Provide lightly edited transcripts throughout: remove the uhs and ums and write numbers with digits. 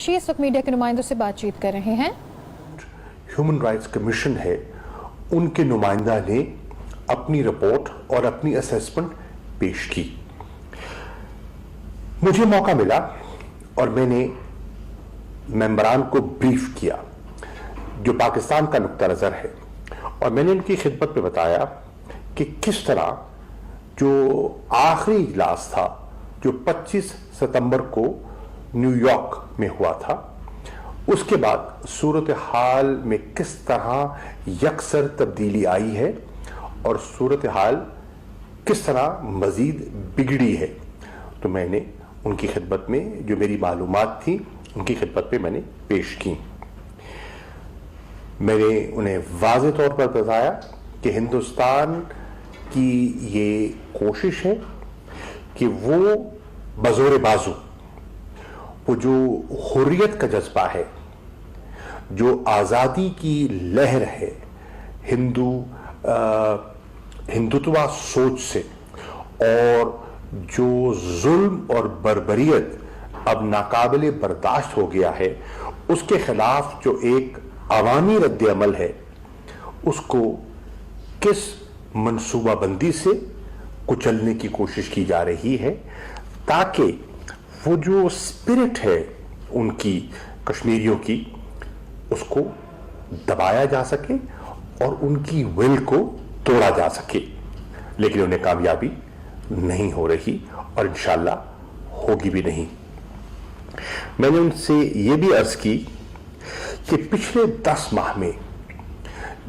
इस वक्त मीडिया के नुमाइंदों से बातचीत कर रहे हैं। ह्यूमन राइट्स कमीशन है, उनके नुमाइंदा ने अपनी रिपोर्ट और अपनी असेसमेंट पेश की। मुझे मौका मिला और मैंने मेंबरान को ब्रीफ किया जो पाकिस्तान का नुक्ता नजर है, और मैंने उनकी खिदमत में बताया कि किस तरह जो आखिरी इजलास था जो 25 सितंबर को न्यूयॉर्क में हुआ था, उसके बाद सूरत हाल में किस तरह यकसर तब्दीली आई है और सूरत हाल किस तरह मजीद बिगड़ी है। तो मैंने उनकी खिदमत में जो मेरी मालूमात थी उनकी खिदमत में मैंने पेश की। मैंने उन्हें वाज़ेह तौर पर बताया कि हिंदुस्तान की ये कोशिश है कि वो बज़ोर बाजू वो जो हुर्रियत का जज्बा है, जो आज़ादी की लहर है, हिंदुत्वा सोच से, और जो जुल्म और बर्बरियत अब नाकाबिले बर्दाश्त हो गया है, उसके खिलाफ जो एक अवामी रद्द अमल है, उसको किस मनसूबाबंदी से कुचलने की कोशिश की जा रही है, ताकि वो जो स्पिरिट है उनकी कश्मीरियों की, उसको दबाया जा सके और उनकी विल को तोड़ा जा सके। लेकिन उन्हें कामयाबी नहीं हो रही और इंशाअल्लाह होगी भी नहीं। मैंने उनसे ये भी अर्ज की कि पिछले 10 माह में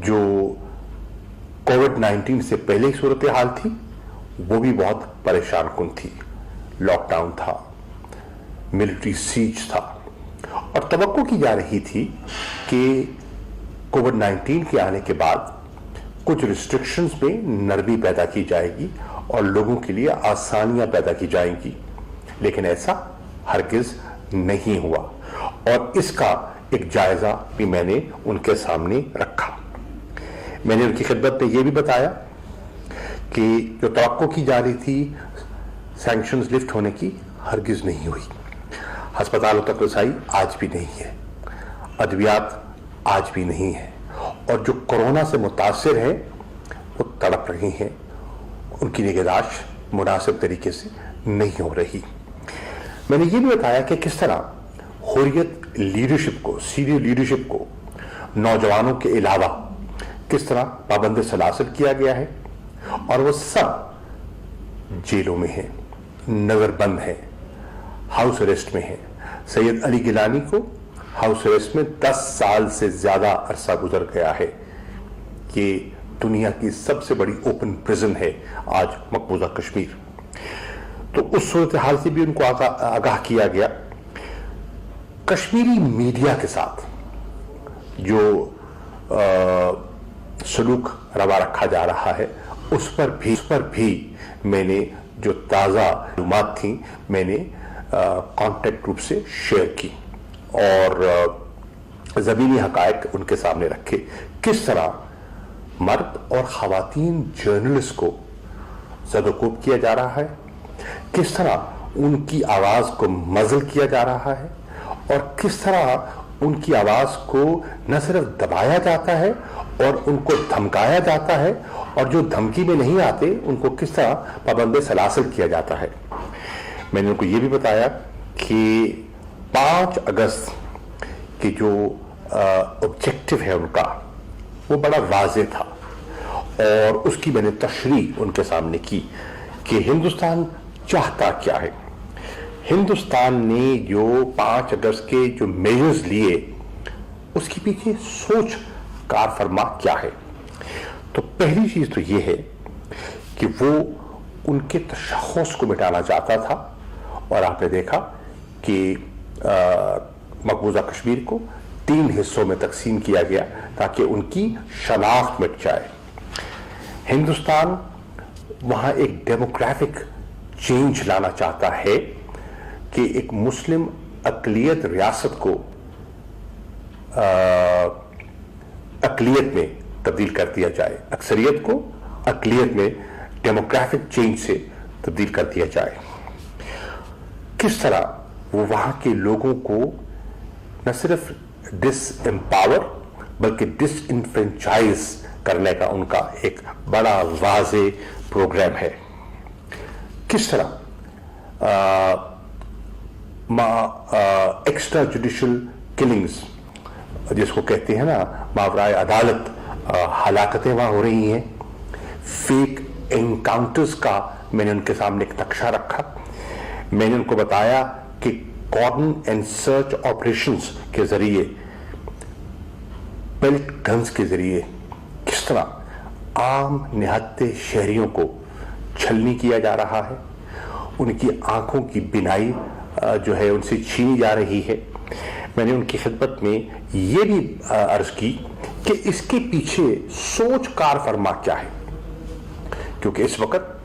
जो कोविड-19 से पहले की सूरत हाल थी वो भी बहुत परेशान कुन थी। लॉकडाउन था, मिलिट्री सीज था, और तवक्को की जा रही थी कि कोविड-19 के आने के बाद कुछ रिस्ट्रिक्शंस में नरमी पैदा की जाएगी और लोगों के लिए आसानियां पैदा की जाएंगी। लेकिन ऐसा हरगिज नहीं हुआ, और इसका एक जायजा भी मैंने उनके सामने रखा। मैंने उनकी खिदमत में यह भी बताया कि जो तवक्को की जा रही थी सैंक्शंस लिफ्ट होने की, हरगिज नहीं हुई। अस्पतालों तक रसाई आज भी नहीं है, अद्वियात आज भी नहीं है, और जो कोरोना से मुतासिर है वो तड़प रहे हैं, उनकी निगहदाश्त मुनासिब तरीके से नहीं हो रही। मैंने ये भी बताया कि किस तरह हुर्रियत लीडरशिप को, सीनियर लीडरशिप को, नौजवानों के अलावा किस तरह पाबंद सलासिल किया गया है, और वो सब जेलों में है, नजरबंद है, हाउस अरेस्ट में है। सैयद अली गिलानी को हाउस अरेस्ट में 10 साल से ज्यादा अरसा गुजर गया है। ये दुनिया की सबसे बड़ी ओपन प्रिजन है आज मकबूजा कश्मीर। तो उस सूरत हाल से भी उनको आगाह किया गया। कश्मीरी मीडिया के साथ जो सलूक रवा रखा जा रहा है उस पर भी मैंने जो ताज़ा मालूमात थी मैंने कॉन्टेक्ट ग्रुप से शेयर की और ज़मीनी हक़ाइक़ उनके सामने रखे। किस तरह मर्द और ख़वातीन जर्नलिस्ट को ज़दोकोब किया जा रहा है, किस तरह उनकी आवाज़ को मज़ल किया जा रहा है, और किस तरह उनकी आवाज़ को न सिर्फ दबाया जाता है और उनको धमकाया जाता है, और जो धमकी में नहीं आते उनको किस तरह पाबंद सलासिल किया जाता है। मैंने उनको ये भी बताया कि 5 अगस्त की जो ऑब्जेक्टिव है उनका वो बड़ा वाज़ेह था, और उसकी मैंने तशरीह उनके सामने की कि हिंदुस्तान चाहता क्या है। हिंदुस्तान ने जो 5 अगस्त के जो मेजर्स लिए उसके पीछे सोच कार फरमा क्या है। तो पहली चीज तो ये है कि वो उनके तशख़्ख़ुस को मिटाना चाहता था, और आपने देखा कि मकबूजा कश्मीर को 3 हिस्सों में तकसीम किया गया ताकि उनकी शनाख्त मिट जाए। हिंदुस्तान वहां एक डेमोक्रेटिक चेंज लाना चाहता है कि एक मुस्लिम अक़लियत रियासत को अक़लियत में तब्दील कर दिया जाए, अक्सरियत को अक़लियत में डेमोक्रेटिक चेंज से तब्दील कर दिया जाए। किस तरह वो वहां के लोगों को न सिर्फ डिसएम्पावर बल्कि डिसइनफ्रेंचाइज करने का उनका एक बड़ा वाज़े प्रोग्राम है। किस तरह एक्स्ट्रा जुडिशल किलिंग्स जिसको कहते हैं ना, मावराए अदालत हलाकतें वहां हो रही हैं, फेक एनकाउंटर्स का मैंने उनके सामने एक नक्शा रखा। मैंने उनको बताया कि कॉर्डन एंड सर्च ऑपरेशंस के जरिए, पेल्ट गन्स के जरिए किस तरह आम निहत्थे शहरियों को छलनी किया जा रहा है, उनकी आंखों की बिनाई जो है उनसे छीनी जा रही है। मैंने उनकी खिदमत में ये भी अर्ज की कि इसके पीछे सोच कार फरमा क्या है, क्योंकि इस वक्त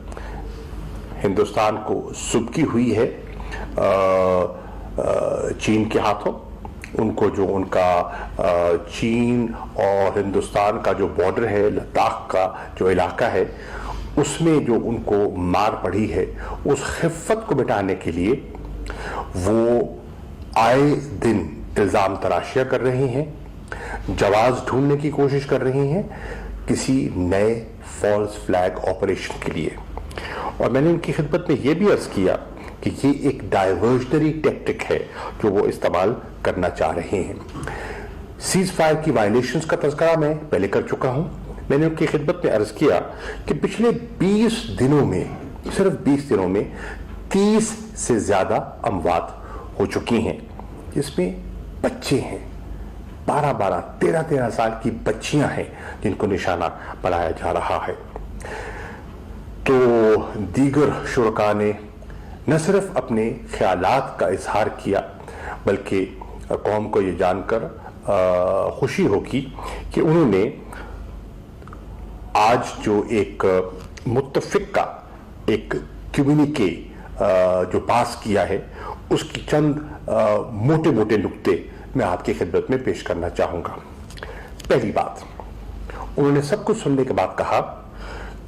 हिंदुस्तान को सुबकी हुई है चीन के हाथों। उनको जो उनका चीन और हिंदुस्तान का जो बॉर्डर है, लद्दाख का जो इलाका है, उसमें जो उनको मार पड़ी है, उस खिफ़त को मिटाने के लिए वो आए दिन इल्ज़ाम तराशियाँ कर रहे हैं, जवाब ढूंढने की कोशिश कर रही हैं किसी नए फॉल्स फ्लैग ऑपरेशन के लिए। और मैंने उनकी खिदमत में यह भी अर्ज किया कि ये एक डाइवर्जनरी टैक्टिक है जो वो इस्तेमाल करना चाह रहे हैं। सीज फायर की वायलेशंस का तज़किरा मैं पहले कर चुका हूं। मैंने उनकी खिदमत में अर्ज किया कि पिछले 20 दिनों में, सिर्फ 20 दिनों में 30 से ज्यादा अमवात हो चुकी हैं, जिसमें बच्चे हैं, 12-12, 13-13 साल की बच्चियां हैं जिनको निशाना बनाया जा रहा है। तो दीगर शुरका ने न सिर्फ अपने ख्यालात का इजहार किया, बल्कि कौम को ये जानकर खुशी होगी कि उन्होंने आज जो एक मुत्तफिक का एक कम्युनिके जो पास किया है, उसकी चंद मोटे मोटे नुक्ते मैं आपकी खिदमत में पेश करना चाहूंगा। पहली बात, उन्होंने सब कुछ सुनने के बाद कहा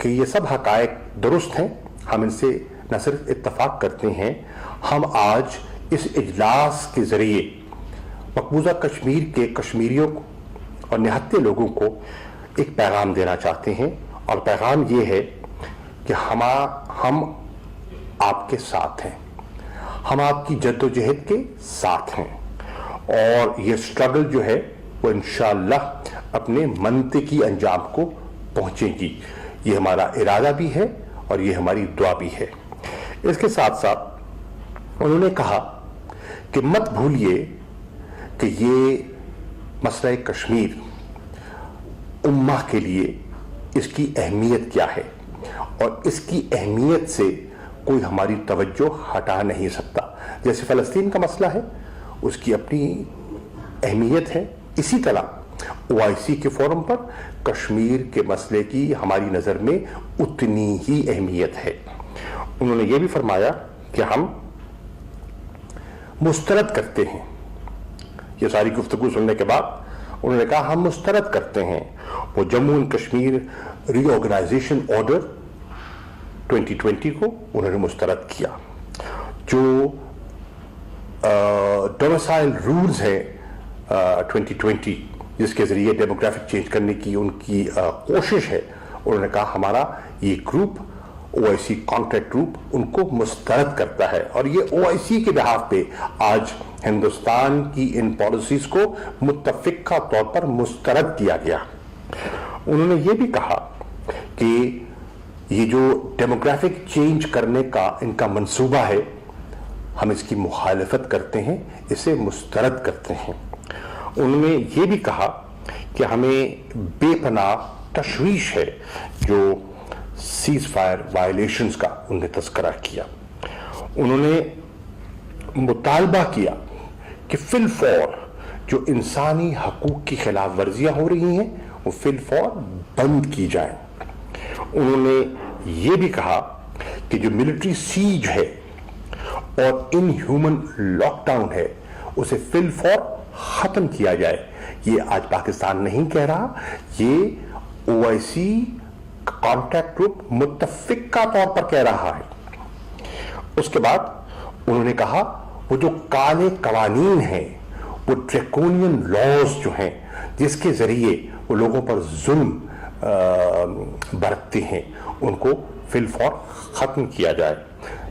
कि ये सब हकायक दुरुस्त हैं, हम इनसे न सिर्फ इत्तफाक करते हैं, हम आज इस इजलास के जरिए मकबूजा कश्मीर के कश्मीरियों को और निहत्थे लोगों को एक पैगाम देना चाहते हैं। और पैगाम ये है कि हम आपके साथ हैं, हम आपकी जद्दोजहद के साथ हैं, और ये स्ट्रगल जो है वो इंशाअल्लाह अपने मंतकी अंजाम को पहुंचेगी। ये हमारा इरादा भी है और ये हमारी दुआ भी है। इसके साथ साथ उन्होंने कहा कि मत भूलिए कि ये मसला कश्मीर उम्मा के लिए इसकी अहमियत क्या है, और इसकी अहमियत से कोई हमारी तवज्जो हटा नहीं सकता। जैसे फ़लस्तीन का मसला है, उसकी अपनी अहमियत है, इसी तरह OIC के फोरम पर कश्मीर के मसले की हमारी नज़र में उतनी ही अहमियत है। उन्होंने ये भी फरमाया कि हम मुस्तरद करते हैं, ये सारी गुफ्तगू सुनने के बाद उन्होंने कहा हम मुस्तरद करते हैं वो Jammu and Kashmir reorganisation order 2020 को उन्होंने मुस्तरद किया। जो डोमिसाइल रूल्स है 2020 जिसके जरिए डेमोग्राफिक चेंज करने की उनकी कोशिश है, उन्होंने कहा हमारा ये ग्रुप OIC कॉन्ट्रैक्ट ग्रुप उनको मुस्तरद करता है, और ये OIC के बिहाफ पे आज हिंदुस्तान की इन पॉलिसीज को मुत्तफिका तौर पर मुस्तरद किया गया। उन्होंने ये भी कहा कि ये जो डेमोग्राफिक चेंज करने का इनका मंसूबा है, हम इसकी मुखालफत करते हैं, इसे मुस्तरद करते हैं। उन्होंने ये भी कहा कि हमें बेपनाह तशवीश है जो सीज फायर वायलेशंस का उन्होंने तज़किरा किया। उन्होंने मुतालबा किया कि फिलफौर जो इंसानी हकूक की खिलाफ वर्जियां हो रही हैं वो फिलफौर बंद की जाए। उन्होंने ये भी कहा कि जो मिलिट्री सीज है और इनह्यूमन लॉकडाउन है उसे फिलफौर खत्म किया जाए। ये आज पाकिस्तान नहीं कह रहा, ये OIC कॉन्ट्रैक्ट ग्रुप मुत्तफिका तौर पर कह रहा है। उसके बाद उन्होंने कहा वो जो काले कवानीन हैं وہ ड्रैकोनियन लॉज जो हैं जिसके जरिए वो लोगों पर जुल्म बरतते हैं उनको फिलफौर ख़त्म किया जाए।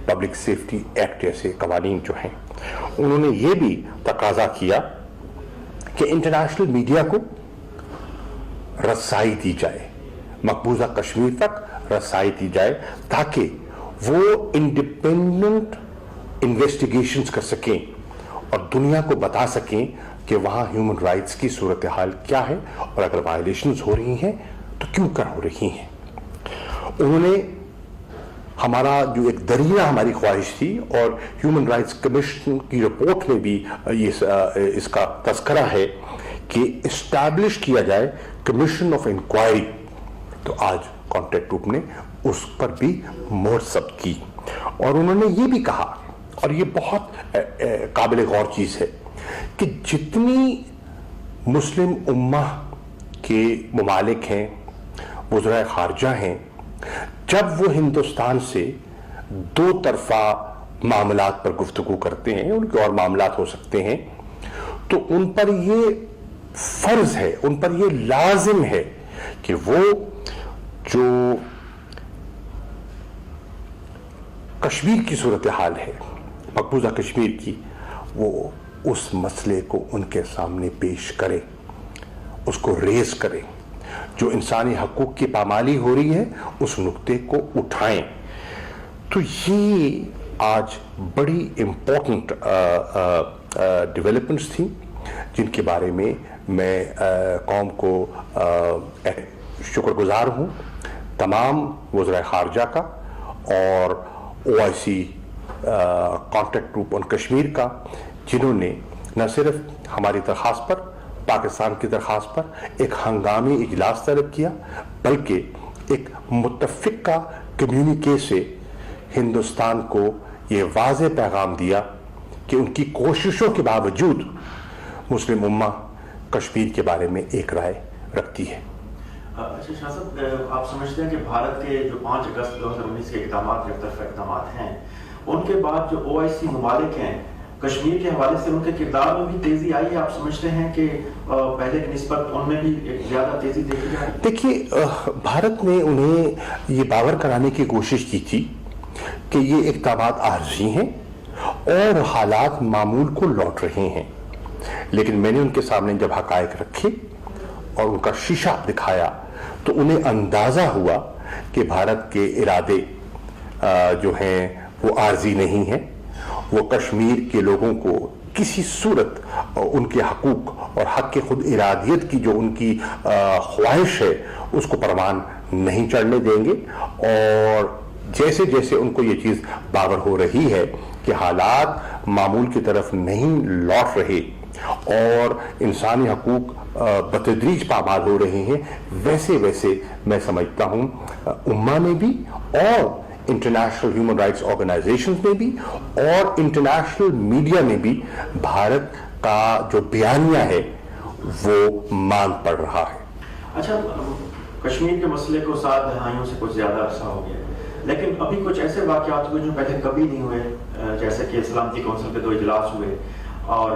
पब्लिक सेफ्टी एक्ट जैसे कवानीन जो हैं, उन्होंने ये भी तकाजा किया कि इंटरनेशनल मीडिया को रसाई दी जाए, मकबूजा कश्मीर तक रसाई दी जाए ताकि वो इंडिपेंडेंट इन्वेस्टिगेशंस कर सकें और दुनिया को बता सकें कि वहाँ ह्यूमन राइट्स की सूरत हाल क्या है और अगर वायलेशंस हो रही हैं तो क्यों कर हो रही हैं। उन्होंने हमारा जो एक दरिया हमारी ख्वाहिश थी और ह्यूमन राइट्स कमीशन की रिपोर्ट में भी इसका तस्करा है कि इस्टेब्लिश किया जाए कमीशन ऑफ इंक्वायरी, तो आज कॉन्टैक्ट ग्रुप ने उस पर भी मोहर जब्त की और उन्होंने ये भी कहा और ये बहुत काबिल गौर चीज़ है कि जितनी मुस्लिम उम्मा के ममालिक हैं, वज़राए ख़ारजा हैं, जब वो हिंदुस्तान से दो तरफा मामलात पर गुफ्तगू करते हैं, उनके और मामलात हो सकते हैं, तो उन पर ये फर्ज है, उन पर ये लाजिम है कि वो जो कश्मीर की सूरत हाल है, मकबूजा कश्मीर की, वो उस मसले को उनके सामने पेश करें, उसको रेज करें, जो इंसानी हकूक़ की पामाली हो रही है उस नुक्ते को उठाएं। तो ये आज बड़ी इम्पोर्टेंट डेवलपमेंट्स थी जिनके बारे में मैं कौम को शुक्रगुजार हूँ, तमाम वज़राए ख़ारजा का और OIC contact group on Kashmir का, जिन्होंने न सिर्फ हमारी दरख्वास्त पर, पाकिस्तान की दरख्वास्त पर एक हंगामी इजलास तलब किया, बल्कि एक मुत्तफ़िक़ा कम्युनिके से हिंदुस्तान को ये वाज़ेह पैगाम दिया कि उनकी कोशिशों के बावजूद मुस्लिम उम्मा कश्मीर के बारे में एक राय रखती है। अच्छा शाह साहब, आप समझते हैं कि भारत के जो 5 अगस्त 2019 के इक़दाम, एक तरफ़ा इक़दाम हैं, उनके बाद जो OIC ममालिक हैं, कश्मीर के हवाले से उनके किरदार में भी तेजी आई है? आप समझते हैं कि पहले की निस्बत उनमें भी ज़्यादा तेजी देखी जा रही है? देखिए, भारत ने उन्हें ये बावर कराने की कोशिश की थी कि ये इक़दाम आर्जी हैं और हालात मामूल को लौट रहे हैं, लेकिन मैंने उनके सामने जब हक़ाइक़ रखे और उनका शीशा दिखाया तो उन्हें अंदाज़ा हुआ कि भारत के इरादे जो हैं वो आर्जी नहीं हैं, वो कश्मीर के लोगों को किसी सूरत उनके हकूक़ और हक़ के खुद इरादियत की जो उनकी ख्वाहिश है उसको परवान नहीं चढ़ने देंगे। और जैसे जैसे उनको ये चीज़ बावर हो रही है कि हालात मामूल की तरफ नहीं लौट रहे और इंसानी हकूक़ बतदरीज पामाल हो रहे हैं, वैसे वैसे मैं समझता हूँ उम्मा में भी और इंटरनेशनल ह्यूमन राइट्स ऑर्गेनाइजेशंस में भी और इंटरनेशनल मीडिया में भी भारत का जो बयानिया है वो मांग पड़ रहा है। अच्छा, कश्मीर के मसले को 7 दहाइयों से कुछ ज़्यादा अरसा हो गया, लेकिन अभी कुछ ऐसे वाक़यात हुए जो पहले कभी नहीं हुए, जैसे कि सलामती कौंसिल के 2 इजलास हुए और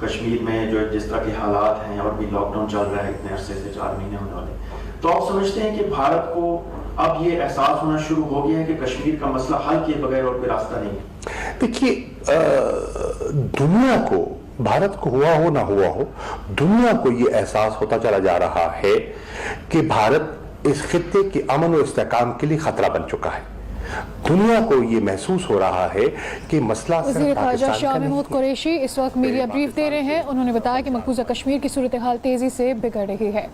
कश्मीर में जो जिस तरह के हालात हैं और भी लॉकडाउन चल रहा है इतने अरसे से, 4 महीने होने वाले, तो आप समझते हैं कि भारत को अब ये एहसास होना शुरू हो गया है कि कश्मीर का मसला हल किए बगैर और कोई रास्ता नहीं है? देखिए, दुनिया को, भारत को हुआ हो ना हुआ हो, दुनिया को ये एहसास होता चला जा रहा है कि भारत इस खित्ते के अमन और इस्तेहकाम के लिए खतरा बन चुका है। दुनिया को ये महसूस हो रहा है कि मसला वज़ीर ख़ारजा शाह महमूद कुरैशी इस वक्त मीडिया ब्रीफ दे रहे हैं। उन्होंने बताया कि मकबूजा कश्मीर की सूरत हाल तेजी से बिगड़ रही है।